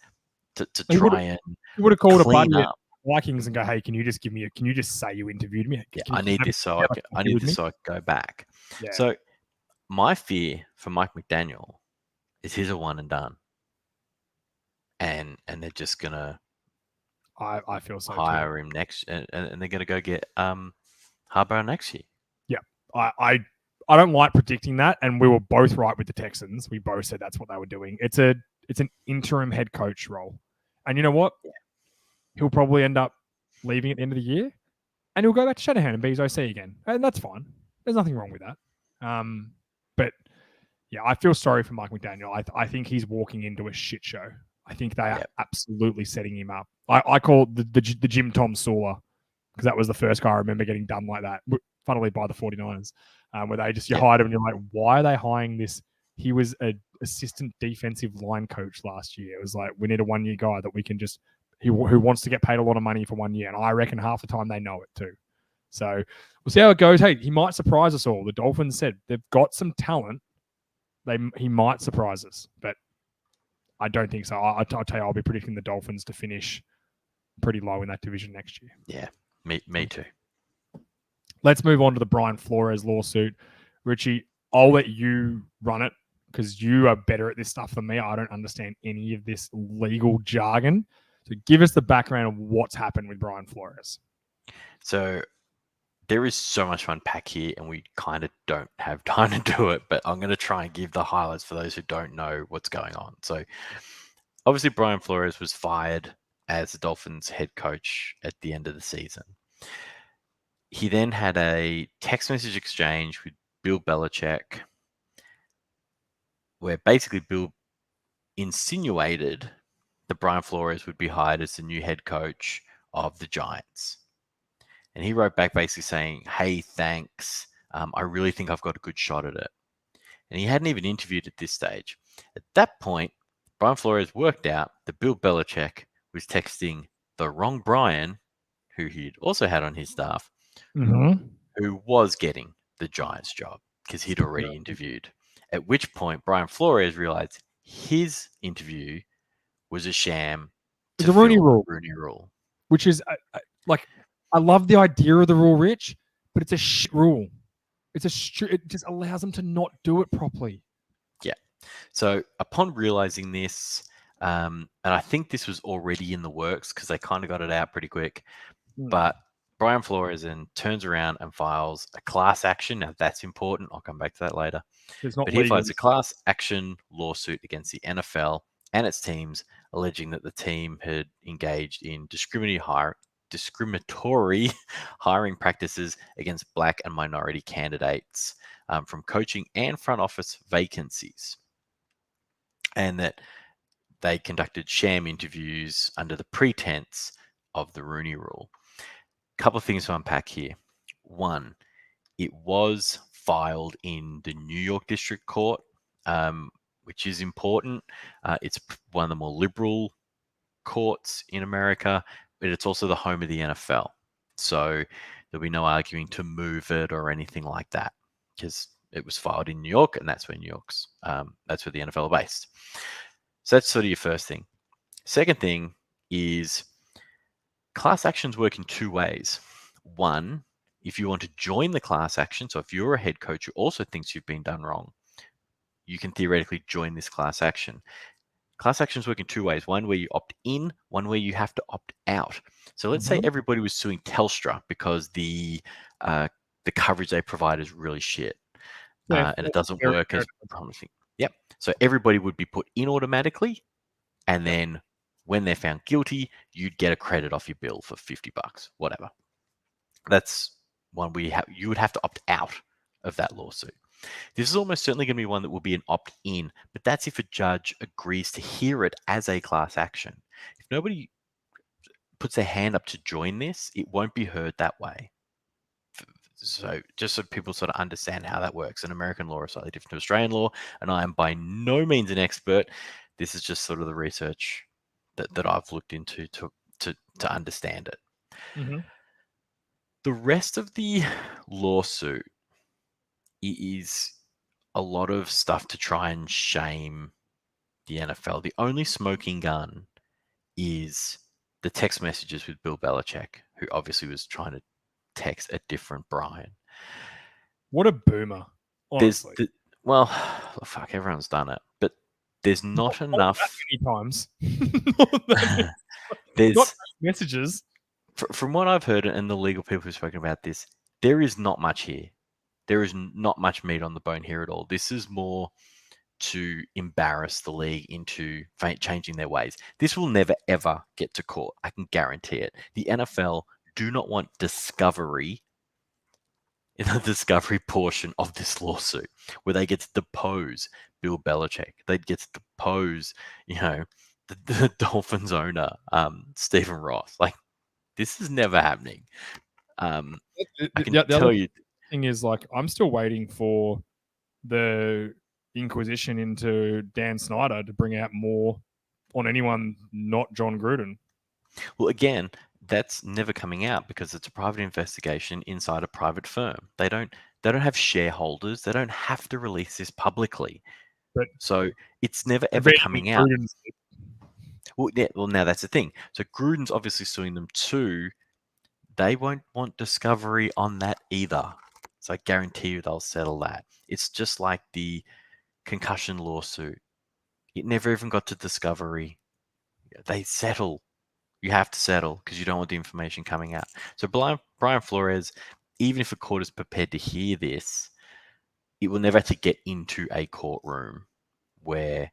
to try and you would have called a clean buddy at up. Vikings and go, hey, can you just say you interviewed me? Yeah, Can I you need have this so a I coffee need with this me? so I can go back. Yeah. So my fear for Mike McDaniel is he's a one and done, and they're just gonna I feel so too. hire him next, and they're gonna go get Harbaugh next year. Yeah, I don't like predicting that, and we were both right with the Texans. We both said that's what they were doing. It's an interim head coach role, and you know what? He'll probably end up leaving at the end of the year, and he'll go back to Shanahan and be his OC again, and that's fine. There's nothing wrong with that. But yeah, I feel sorry for Mike McDaniel. I think he's walking into a shit show. I think they are absolutely setting him up. I call it the Jim Tom Sula, because that was the first guy I remember getting done like that, funnily by the 49ers, where they just, you hired him and you're like, why are they hiring this? He was an assistant defensive line coach last year. It was like, we need a 1 year guy that we can just, who wants to get paid a lot of money for 1 year. And I reckon half the time they know it too. So we'll see how it goes. Hey, he might surprise us all. The Dolphins said they've got some talent. He might surprise us, but I don't think so. I'll tell you, I'll be predicting the Dolphins to finish pretty low in that division next year. Yeah, me too. Let's move on to the Brian Flores lawsuit. Richie, I'll let you run it because you are better at this stuff than me. I don't understand any of this legal jargon. So give us the background of what's happened with Brian Flores. So there is so much to unpack here, and we kind of don't have time to do it, but I'm going to try and give the highlights for those who don't know what's going on. So obviously Brian Flores was fired as the Dolphins head coach at the end of the season. He then had a text message exchange with Bill Belichick, where basically Bill insinuated that Brian Flores would be hired as the new head coach of the Giants. And he wrote back basically saying, hey, thanks. I really think I've got a good shot at it. And he hadn't even interviewed at this stage. At that point, Brian Flores worked out that Bill Belichick was texting the wrong Brian, who he'd also had on his staff, who was getting the Giants job because he'd already interviewed. At which point, Brian Flores realized his interview was a sham. The Rooney Rule. Which is like, I love the idea of the rule, Rich, but it's a shit rule. It just allows them to not do it properly. Yeah. So upon realizing this, and I think this was already in the works because they kind of got it out pretty quick, but Brian Flores then turns around and files a class action. Now that's important. I'll come back to that later. But he files a class action lawsuit against the NFL and its teams, alleging that the team had engaged in discriminatory hiring practices against Black and minority candidates from coaching and front office vacancies, and that they conducted sham interviews under the pretense of the Rooney Rule. Couple of things to unpack here. One, it was filed in the New York District Court, which is important. It's one of the more liberal courts in America, but it's also the home of the NFL. So there'll be no arguing to move it or anything like that because it was filed in New York, and that's where that's where the NFL are based. So that's sort of your first thing. Second thing is class actions work in two ways. One, if you want to join the class action, so if you're a head coach who also thinks you've been done wrong, you can theoretically join this class action. Class actions work in two ways. One where you opt in, one where you have to opt out. So let's say everybody was suing Telstra because the coverage they provide is really shit. And it doesn't work as promising. Yep. So everybody would be put in automatically. And then when they're found guilty, you'd get a credit off your bill for $50, whatever. That's one where you would have to opt out of that lawsuit. This is almost certainly going to be one that will be an opt-in, but that's if a judge agrees to hear it as a class action. If nobody puts their hand up to join this, it won't be heard that way. So just so people sort of understand how that works. And American law is slightly different to Australian law, and I am by no means an expert. This is just sort of the research that I've looked into to understand it. The rest of the lawsuit is a lot of stuff to try and shame the NFL. The only smoking gun is the text messages with Bill Belichick, who obviously was trying to text a different Brian. What a boomer, honestly. Well, fuck, everyone's done it, but there's not enough. That many times. There's not messages. From what I've heard and the legal people who've spoken about this, there is not much here. There is not much meat on the bone here at all. This is more to embarrass the league into changing their ways. This will never, ever get to court. I can guarantee it. The NFL do not want discovery in the discovery portion of this lawsuit where they get to depose Bill Belichick. They get to depose, the Dolphins owner, Stephen Ross. Like, this is never happening. I can tell you. Thing is, like, I'm still waiting for the inquisition into Dan Snyder to bring out more on anyone not John Gruden. Well, again, that's never coming out because it's a private investigation inside a private firm. They don't have shareholders. They don't have to release this publicly. But so it's never ever coming out. Well, now that's the thing. So Gruden's obviously suing them too. They won't want discovery on that either. So I guarantee you they'll settle that. It's just like the concussion lawsuit. It never even got to discovery. They settle. You have to settle because you don't want the information coming out. So Brian Flores, even if a court is prepared to hear this, it will never actually get into a courtroom where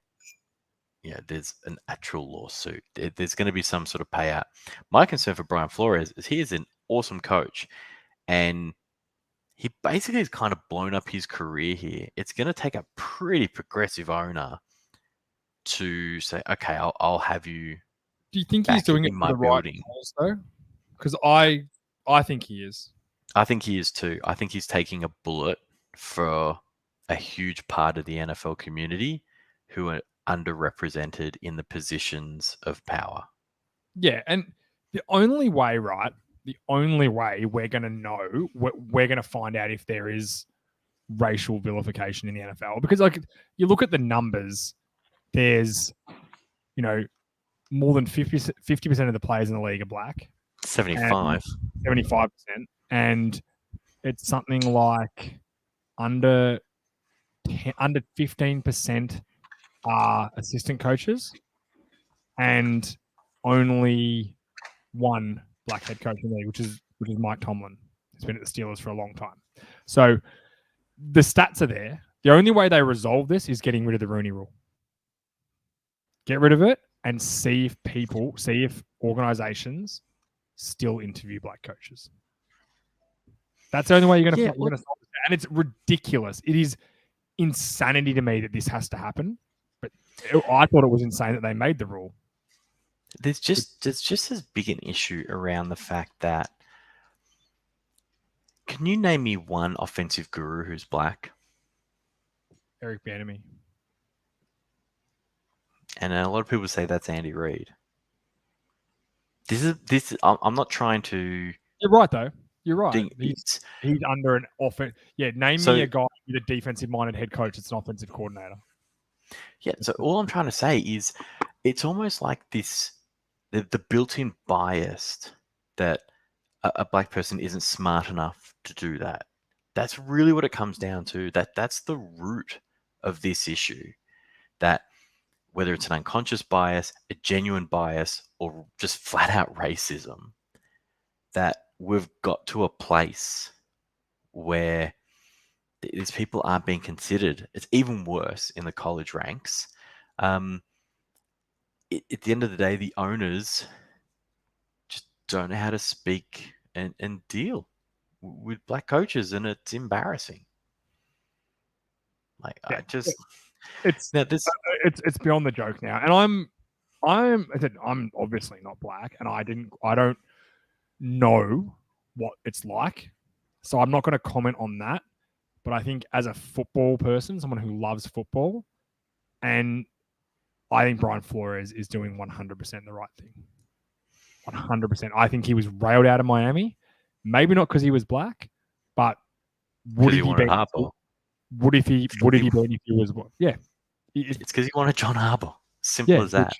there's an actual lawsuit. There's going to be some sort of payout. My concern for Brian Flores is he is an awesome coach, and he basically has kind of blown up his career here. It's going to take a pretty progressive owner to say, okay, I'll have you. Do you think he's doing it for the right cause, though? Because I think he is. I think he is too. I think he's taking a bullet for a huge part of the NFL community who are underrepresented in the positions of power. Yeah, and the only way we're going to know, we're going to find out if there is racial vilification in the NFL. Because, like, you look at the numbers, there's, more than 50% of the players in the league are black. 75%. And it's something like under 15% are assistant coaches, and only one black head coach in the league, which is Mike Tomlin. He's been at the Steelers for a long time. So the stats are there. The only way they resolve this is getting rid of the Rooney Rule. Get rid of it and see if organizations still interview black coaches. That's the only way you're going to solve it. And it's ridiculous. It is insanity to me that this has to happen. But I thought it was insane that they made the rule. There's just as big an issue around the fact that, can you name me one offensive guru who's black? Eric Bieniemy. And a lot of people say that's Andy Reid. I'm not trying to. You're right, though. You're right. He's under an offense. Yeah, name me a guy with a defensive-minded head coach that's an offensive coordinator. Yeah, so all I'm trying to say is it's almost like this, the built-in bias that a black person isn't smart enough to do that. That's really what it comes down to. That's the root of this issue. That whether it's an unconscious bias, a genuine bias, or just flat-out racism, that we've got to a place where these people aren't being considered. It's even worse in the college ranks. At the end of the day, the owners just don't know how to speak and deal with black coaches, and it's embarrassing. It's beyond the joke now. And I'm obviously not black, and I don't know what it's like, so I'm not going to comment on that. But I think as a football person, someone who loves football, and I think Brian Flores is doing 100% the right thing. 100%. I think he was railed out of Miami, Maybe not because he was black, but would Because he he wanted be? Harper. Would he been if he was? Yeah, It's because he wanted John Harper. Simple yeah. as that.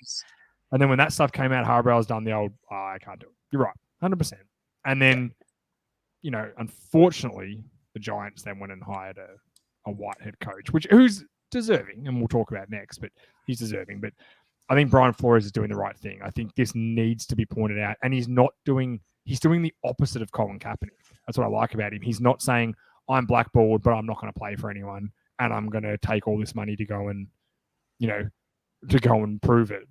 And then when that stuff came out, Harbauer's done the old, I can't do it. You're right, 100%. And then, unfortunately, the Giants then went and hired a white head coach, who's deserving, and we'll talk about next, but he's deserving. But I think Brian Flores is doing the right thing. I think this needs to be pointed out, and he's doing the opposite of Colin Kaepernick. That's what I like about him. He's not saying, I'm blackballed, but I'm not going to play for anyone, and I'm going to take all this money to go and, prove it.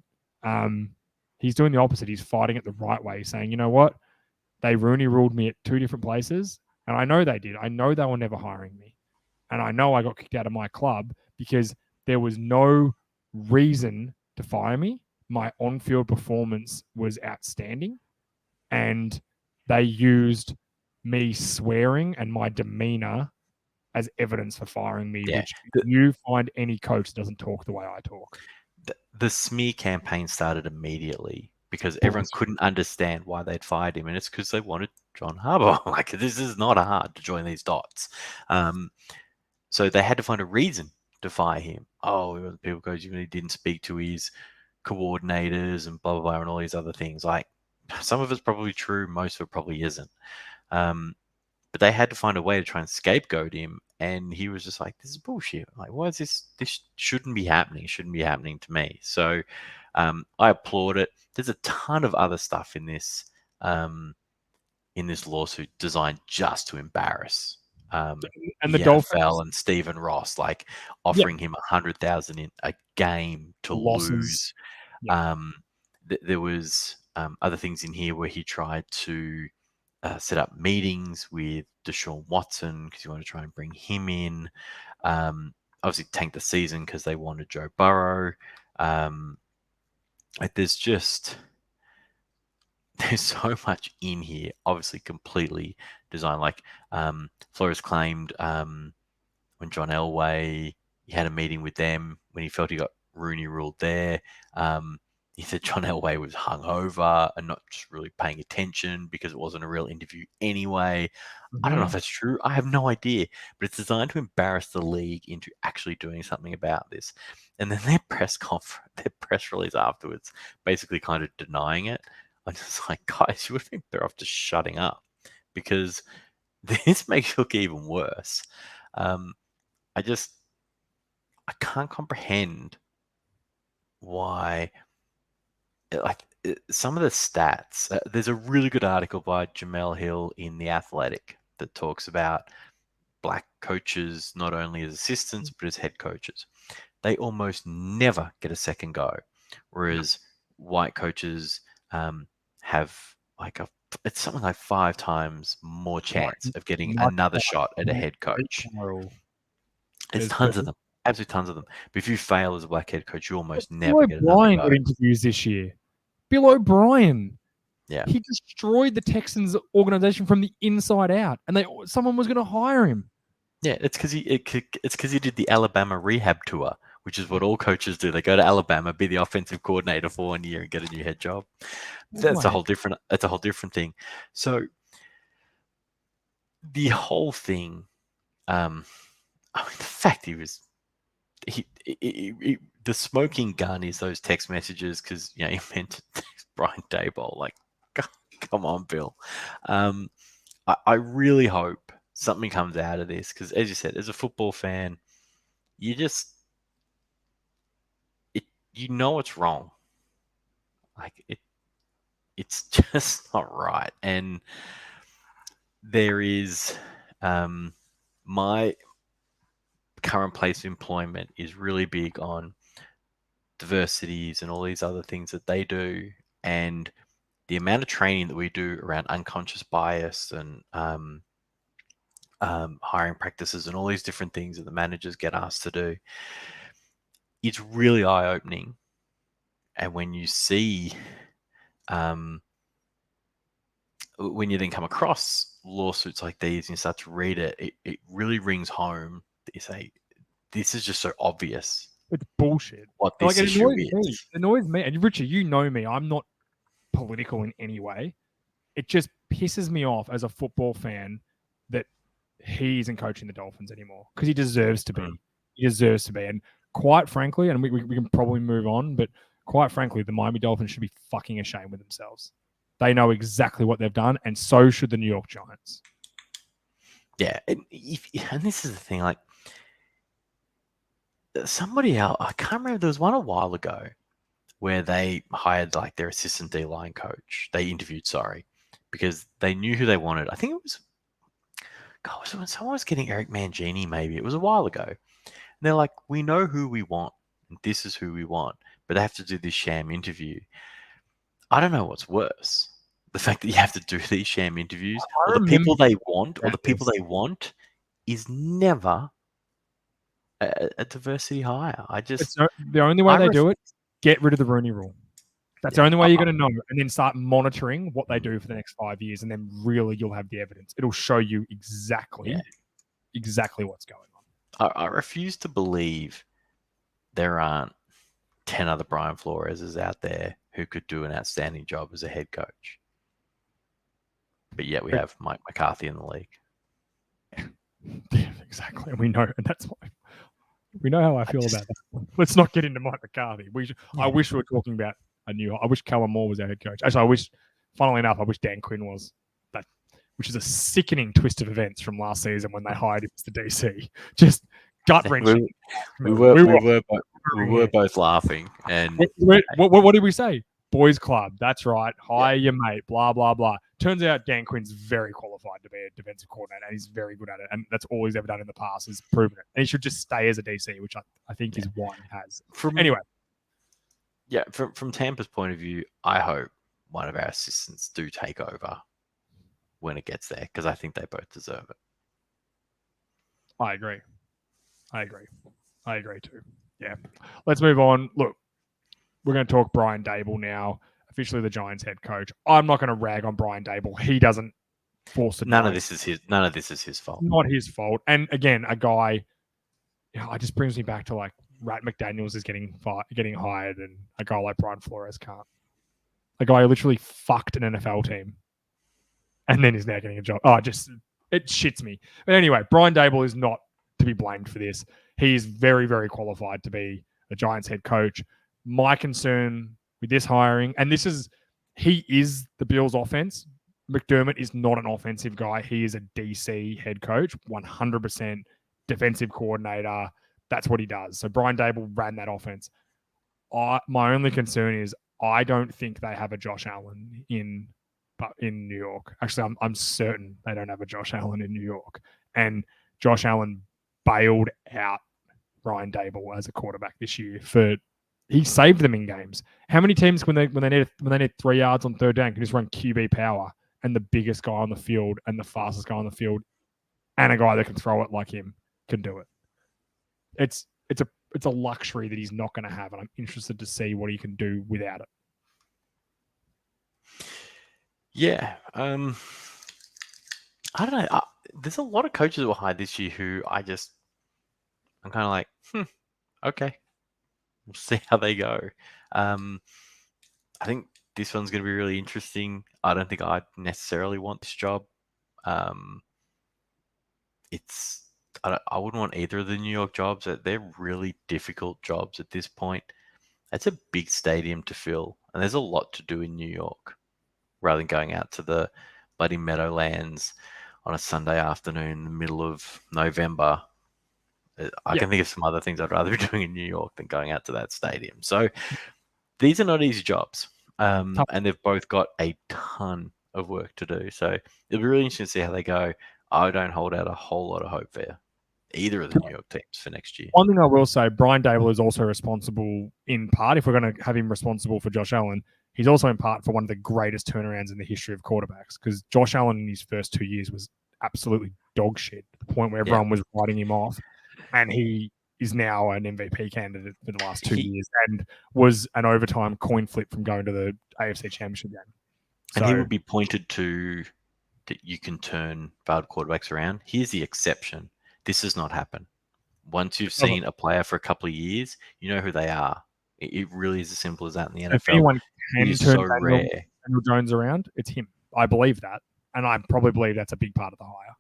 He's doing the opposite. He's fighting it the right way, saying, you know what? They Rooney ruled me at 2 different places, and I know they did. I know they were never hiring me. And I know I got kicked out of my club because there was no reason to fire me. My on-field performance was outstanding, and they used me swearing and my demeanor as evidence for firing me, which you find any coach that doesn't talk the way I talk. The smear campaign started immediately because everyone couldn't understand why they'd fired him, and it's because they wanted John Harbaugh. Like, this is not hard to join these dots. So they had to find a reason to fire him. Oh, people go, he didn't speak to his coordinators and blah, blah, blah, and all these other things. Like, some of it's probably true, most of it probably isn't. But they had to find a way to try and scapegoat him, and he was just like, this is bullshit. Like, why is this? This shouldn't be happening. It shouldn't be happening to me. So I applaud it. There's a ton of other stuff in this lawsuit designed just to embarrass and the Dolphins NFL and Stephen Ross, like offering him $100,000 in a game to lose. Yeah. There was other things in here where he tried to set up meetings with Deshaun Watson because he wanted to try and bring him in. Obviously, tanked the season because they wanted Joe Burrow. There's so much in here, obviously completely designed. Like Flores claimed when John Elway, he had a meeting with them when he felt he got Rooney ruled there. He said John Elway was hungover and not just really paying attention because it wasn't a real interview anyway. I don't know if that's true. I have no idea. But it's designed to embarrass the league into actually doing something about this. And then their press release afterwards, basically kind of denying it. I'm just like, guys, you would have been better off just shutting up because this makes it look even worse. I can't comprehend why. Some of the stats. There's a really good article by Jamel Hill in The Athletic that talks about black coaches not only as assistants but as head coaches. They almost never get a second go, whereas white coaches have it's something like 5 times more chance of getting another shot at a head coach. There's tons of them. Absolutely tons of them. But if you fail as a black head coach, you almost never get another O'Brien go. got interviews this year. Bill O'Brien. Yeah. He destroyed the Texans organization from the inside out, and someone was going to hire him. Yeah, it's because he did the Alabama rehab tour, which is what all coaches do. They go to Alabama, be the offensive coordinator for 1 year, and get a new head job. That's a whole different thing. So the whole thing, the fact the smoking gun is those text messages because he meant to text Brian Daboll. Like, come on, Bill. I really hope something comes out of this because, as you said, as a football fan, you it's wrong. Like it's just not right. And there is my current place of employment is really big on diversities and all these other things that they do, and the amount of training that we do around unconscious bias and hiring practices and all these different things that the managers get asked to do, it's really eye-opening. And when you see when you then come across lawsuits like these and you start to read it, it really rings home that you say, this is just so obvious. It's bullshit. What this issue is. It annoys me. And Richie, you know me. I'm not political in any way. it just pisses me off as a football fan that he isn't coaching the Dolphins anymore because he deserves to be. He deserves to be. And quite frankly, and we can probably move on, but quite frankly, the Miami Dolphins should be fucking ashamed with themselves. They know exactly what they've done, and so should the New York Giants. Yeah, and this is the thing, like, somebody else, I can't remember, there was one a while ago where they hired like their assistant D-line coach. They interviewed, because they knew who they wanted. I think it was, God, was it when someone was getting Eric Mangini, maybe. It was a while ago. And they're like, we know who we want, and this is who we want, but they have to do this sham interview. I don't know what's worse. The fact that you have to do these sham interviews, or the people they want, is never a diversity hire. The only way they do it, get rid of the Rooney Rule. That's the only way you're going to know, and then start monitoring what they do for the next 5 years, and then really you'll have the evidence. It'll show you exactly what's going on. I refuse to believe there aren't 10 other Brian Floreses out there who could do an outstanding job as a head coach. But yet we have Mike McCarthy in the league. Yeah, exactly. And we know, and that's why we know how I feel about that. Let's not get into Mike McCarthy. I wish we were talking about I wish Callum Moore was our head coach. Actually, funnily enough, I wish Dan Quinn was that, which is a sickening twist of events from last season when they hired him as the DC. Just gut wrenching. We were both laughing. And what did we say? Boys club. That's right. Hire your mate. Blah blah blah. Turns out Dan Quinn's very qualified to be a defensive coordinator, and he's very good at it. And that's all he's ever done in the past is proven it. And he should just stay as a DC, which I think is what he has. Anyway. Yeah, from Tampa's point of view, I hope one of our assistants do take over when it gets there, because I think they both deserve it. I agree too. Yeah. Let's move on. Look, we're going to talk Brian Dable now, officially the Giants head coach. I'm not going to rag on Brian Dable. He doesn't force it. None of this is his fault. Not his fault. And again, a guy, it just brings me back to like Rat McDaniels is getting hired, and a guy like Brian Flores can't. A guy who literally fucked an NFL team and then is now getting a job. It shits me. But anyway, Brian Dable is not to be blamed for this. He is very, very qualified to be the Giants head coach. My concern with this hiring, and he is the Bills offense. McDermott is not an offensive guy. He is a DC head coach, 100% defensive coordinator. That's what he does. So Brian Dable ran that offense. My only concern is I don't think they have a Josh Allen in New York. Actually, I'm certain they don't have a Josh Allen in New York. And Josh Allen bailed out Brian Dable as a quarterback this year. He saved them in games. How many teams when they need 3 yards on third down can just run QB power and the biggest guy on the field and the fastest guy on the field and a guy that can throw it like him can do it? It's a luxury that he's not going to have, and I'm interested to see what he can do without it. Yeah, I don't know. There's a lot of coaches that were hired this year who I'm kind of like, okay, we'll see how they go. I think this one's going to be really interesting. I don't think I necessarily want this job. I wouldn't want either of the New York jobs. They're really difficult jobs at this point. That's a big stadium to fill, and there's a lot to do in New York rather than going out to the bloody Meadowlands on a Sunday afternoon in the middle of November. I can think of some other things I'd rather be doing in New York than going out to that stadium. So these are not easy jobs, and they've both got a ton of work to do. So it'll be really interesting to see how they go. I don't hold out a whole lot of hope for either of the New York teams for next year. One thing I will say, Brian Dable is also responsible in part, if we're going to have him responsible for Josh Allen, he's also in part for one of the greatest turnarounds in the history of quarterbacks, because Josh Allen in his first 2 years was absolutely dog shit to the point where everyone was writing him off. And he is now an MVP candidate for the last 2 years and was an overtime coin flip from going to the AFC Championship game. And he would be pointed to that you can turn bad quarterbacks around. Here's the exception. This does not happen. Once you've seen a player for a couple of years, you know who they are. It really is as simple as that in the NFL. If anyone can turn so rare. Daniel Jones around, it's him. I believe that, and I probably believe that's a big part of the hire.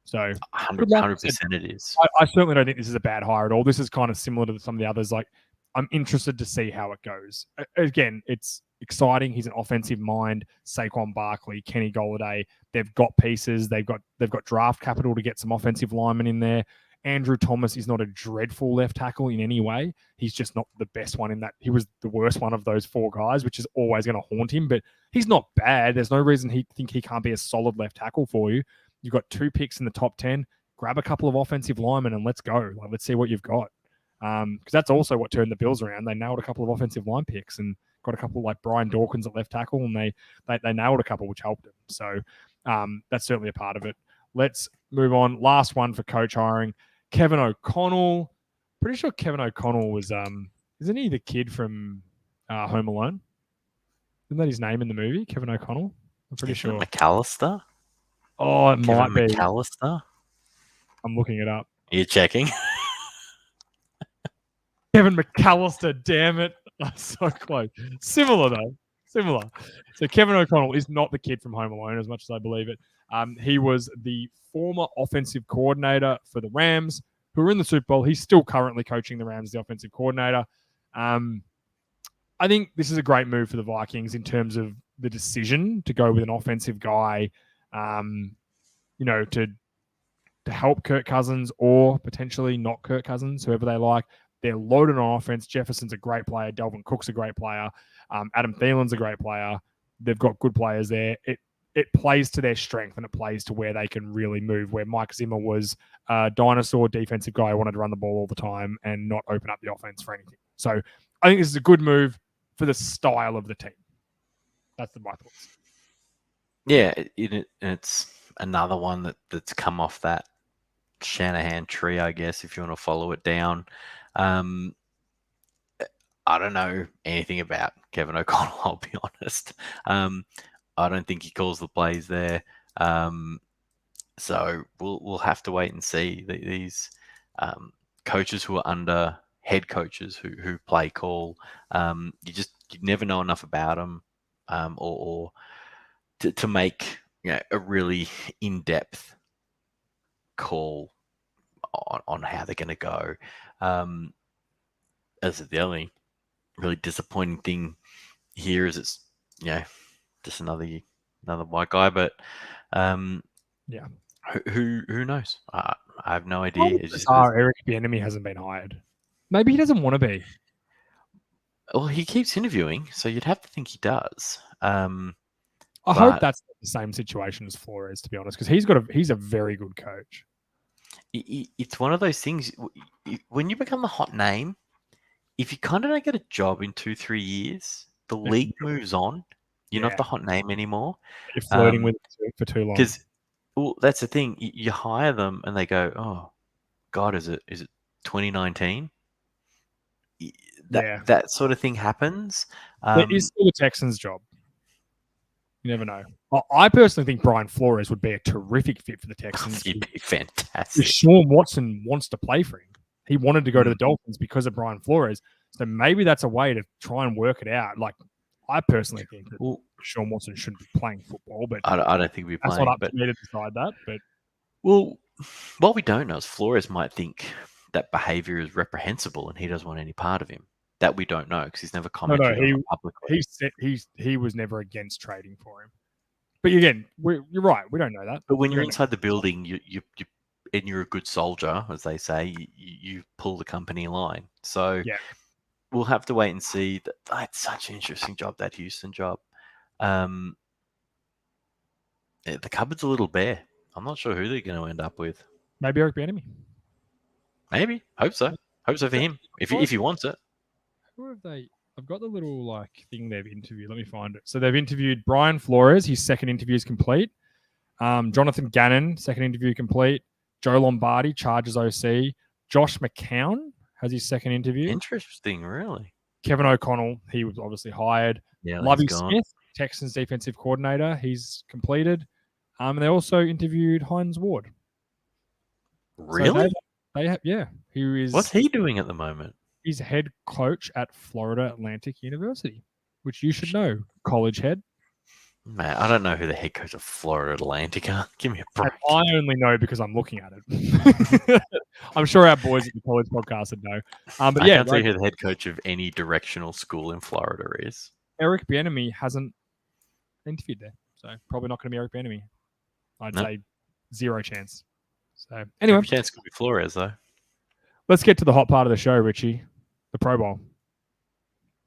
So 100% it is. I certainly don't think this is a bad hire at all. This is kind of similar to some of the others. Like, I'm interested to see how it goes. Again, it's exciting. He's an offensive mind. Saquon Barkley, Kenny Golladay. They've got pieces. They've got draft capital to get some offensive linemen in there. Andrew Thomas is not a dreadful left tackle in any way. He's just not the best one in that. He was the worst one of those four guys, which is always going to haunt him. But he's not bad. There's no reason he can't be a solid left tackle for you. You've got 2 picks in the top 10. Grab a couple of offensive linemen and let's go. Like, let's see what you've got. Because that's also what turned the Bills around. They nailed a couple of offensive line picks and got a couple like Brian Dawkins at left tackle, and they nailed a couple, which helped them. So that's certainly a part of it. Let's move on. Last one for coach hiring. Kevin O'Connell. Pretty sure Kevin O'Connell was isn't he the kid from Home Alone? Isn't that his name in the movie? Kevin O'Connell? I'm pretty sure. McAllister? Oh, it Kevin might be. McAllister? I'm looking it up. You're checking? Kevin McAllister, damn it. So close. Similar, though. Similar. So Kevin O'Connell is not the kid from Home Alone, as much as I believe it. He was the former offensive coordinator for the Rams, who were in the Super Bowl. He's still currently coaching the Rams, the offensive coordinator. I think this is a great move for the Vikings in terms of the decision to go with an offensive guy, to help Kirk Cousins or potentially not Kirk Cousins, whoever they like. They're loaded on offense. Jefferson's a great player. Delvin Cook's a great player. Adam Thielen's a great player. They've got good players there. It plays to their strength and it plays to where they can really move, where Mike Zimmer was a dinosaur defensive guy who wanted to run the ball all the time and not open up the offense for anything. So I think this is a good move for the style of the team. That's my thoughts. Yeah, it's another one that's come off that Shanahan tree, I guess, if you want to follow it down. I don't know anything about Kevin O'Connell, I'll be honest. I don't think he calls the plays there. So we'll have to wait and see. These coaches who are under head coaches who play call, you never know enough about them, or to make a really in-depth call on how they're going to go. As the only really disappointing thing here is it's just another white guy, but who knows? I have no idea. Eric Bieniemy hasn't been hired. Maybe he doesn't want to be. Well, he keeps interviewing, so you'd have to think he does. I hope that's the same situation as Flores, to be honest, because he's a very good coach. It's one of those things. When you become a hot name, if you kind of don't get a job in 2-3 years, the league moves on. You're not the hot name anymore. You're flirting with it for too long. Because that's the thing. You hire them and they go, "Oh, God, is it 2019?" That sort of thing happens. It is still the Texans' job. You never know. I personally think Brian Flores would be a terrific fit for the Texans. He'd be fantastic. Sean Watson wants to play for him. He wanted to go to the Dolphins because of Brian Flores. So maybe that's a way to try and work it out. Like, I personally think that Sean Watson shouldn't be playing football, but I don't think we're playing. That's not up to me to decide that. But what we don't know is Flores might think that behavior is reprehensible and he doesn't want any part of him. That we don't know because he's never commented on it publicly. He was never against trading for him. But again, you're right. We don't know that. But when you're inside the building, and you're a good soldier, as they say, you pull the company line. So we'll have to wait and see. That's such an interesting job, that Houston job. The cupboard's a little bare. I'm not sure who they're going to end up with. Maybe Eric Bieniemy. Maybe. Hope so. Hope so for him. If he wants it. Who have they? I've got the little thing they've interviewed. Let me find it. So they've interviewed Brian Flores. His second interview is complete. Jonathan Gannon, second interview complete. Joe Lombardi, Chargers OC. Josh McCown has his second interview. Interesting, really. Kevin O'Connell, he was obviously hired. Yeah, Lovie Smith, Texans defensive coordinator, he's completed. And they also interviewed Hines Ward. Really? So he is. What's he doing at the moment? He's head coach at Florida Atlantic University, which you should know, college head. Man, I don't know who the head coach of Florida Atlantic are. Give me a break. And I only know because I'm looking at it. I'm sure our boys at the college podcast would know. But I yeah, can't tell you who the head coach of any directional school in Florida is. Eric Bieniemy hasn't interviewed there, so probably not going to be Eric Bieniemy. I'd say 0 chance. So anyway, Every chance could be Flores though. let's get to the hot part of the show, Richie, the Pro Bowl.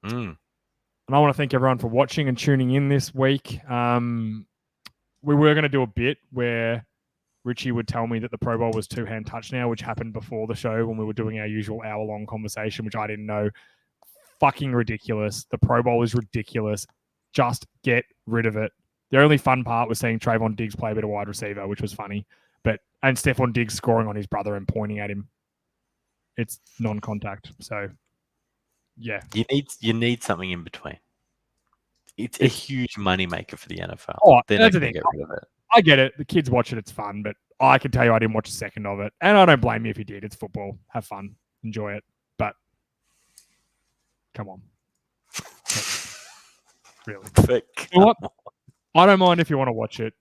And I want to thank everyone for watching and tuning in this week. We were going to do a bit where Richie would tell me that the Pro Bowl was 2-hand touchdown, which happened before the show when we were doing our usual hour-long conversation, which I didn't know. Fucking ridiculous. The Pro Bowl is ridiculous. Just get rid of it. The only fun part was seeing Trayvon Diggs play a bit of wide receiver, which was funny. And Stephon Diggs scoring on his brother and pointing at him. It's non-contact. So, yeah. You need something in between. It's a huge moneymaker for the NFL. Oh, They're that's not the going to thing. get rid of it. I get it. The kids watch it. It's fun. But I can tell you I didn't watch a second of it. And I don't blame you if you did. It's football. Have fun. Enjoy it. But come on. Really. You know what? I don't mind if you want to watch it.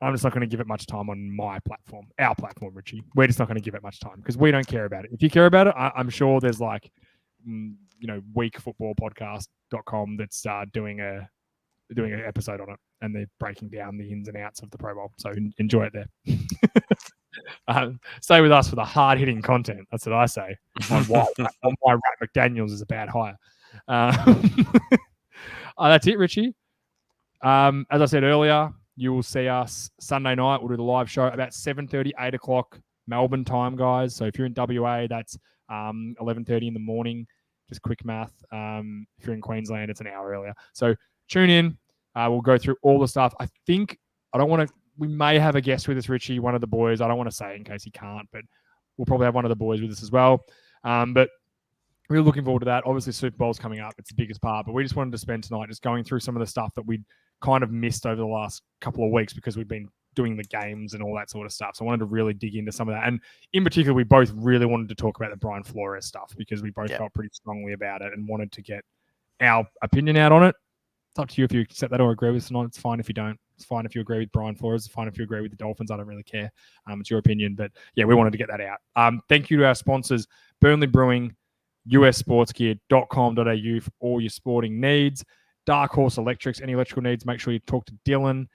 I'm just not going to give it much time on my platform, our platform, Richie. We're just not going to give it much time because we don't care about it. If you care about it, I'm sure there's weekfootballpodcast.com that's doing an episode on it and they're breaking down the ins and outs of the Pro Bowl. So enjoy it there. Stay with us for the hard-hitting content. That's what I say. On why Rat McDaniels is a bad hire. That's it, Richie. As I said earlier, you will see us Sunday night. We'll do the live show about 7:30, 8 o'clock Melbourne time, guys. So if you're in WA, that's 11:30 in the morning. Just quick math. If you're in Queensland, it's an hour earlier. So tune in. We'll go through all the stuff. We may have a guest with us, Richie, one of the boys. I don't want to say in case he can't, but we'll probably have one of the boys with us as well. But we're looking forward to that. Obviously, Super Bowl's coming up. It's the biggest part. But we just wanted to spend tonight just going through some of the stuff that we'd kind of missed over the last couple of weeks because we've been doing the games and all that sort of stuff. So I wanted to really dig into some of that. And in particular, we both really wanted to talk about the Brian Flores stuff because we both felt pretty strongly about it and wanted to get our opinion out on it. It's up to you if you accept that or agree with it or not. It's fine if you don't. It's fine if you agree with Brian Flores. It's fine if you agree with the Dolphins. I don't really care. It's your opinion. But yeah, we wanted to get that out. Thank you to our sponsors, Burnley Brewing, ussportsgear.com.au for all your sporting needs. Dark Horse Electrics, any electrical needs, make sure you talk to Dylan.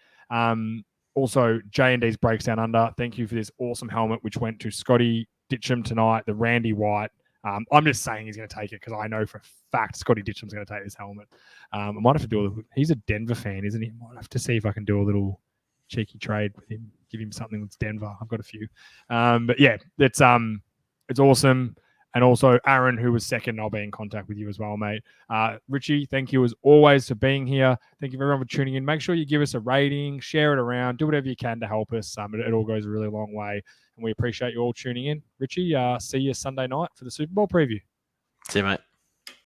Also, J&D's Breaks Down Under. Thank you for this awesome helmet, which went to Scotty Ditcham tonight, the Randy White. I'm just saying he's going to take it because I know for a fact Scotty Ditcham's going to take this helmet. I might have to do he's a Denver fan, isn't he? I might have to see if I can do a little cheeky trade with him, give him something that's Denver. I've got a few. But yeah, it's awesome. And also, Aaron, who was second, I'll be in contact with you as well, mate. Richie, thank you as always for being here. Thank you everyone for tuning in. Make sure you give us a rating, share it around, do whatever you can to help us. It all goes a really long way. And we appreciate you all tuning in. Richie, see you Sunday night for the Super Bowl preview. See you, mate.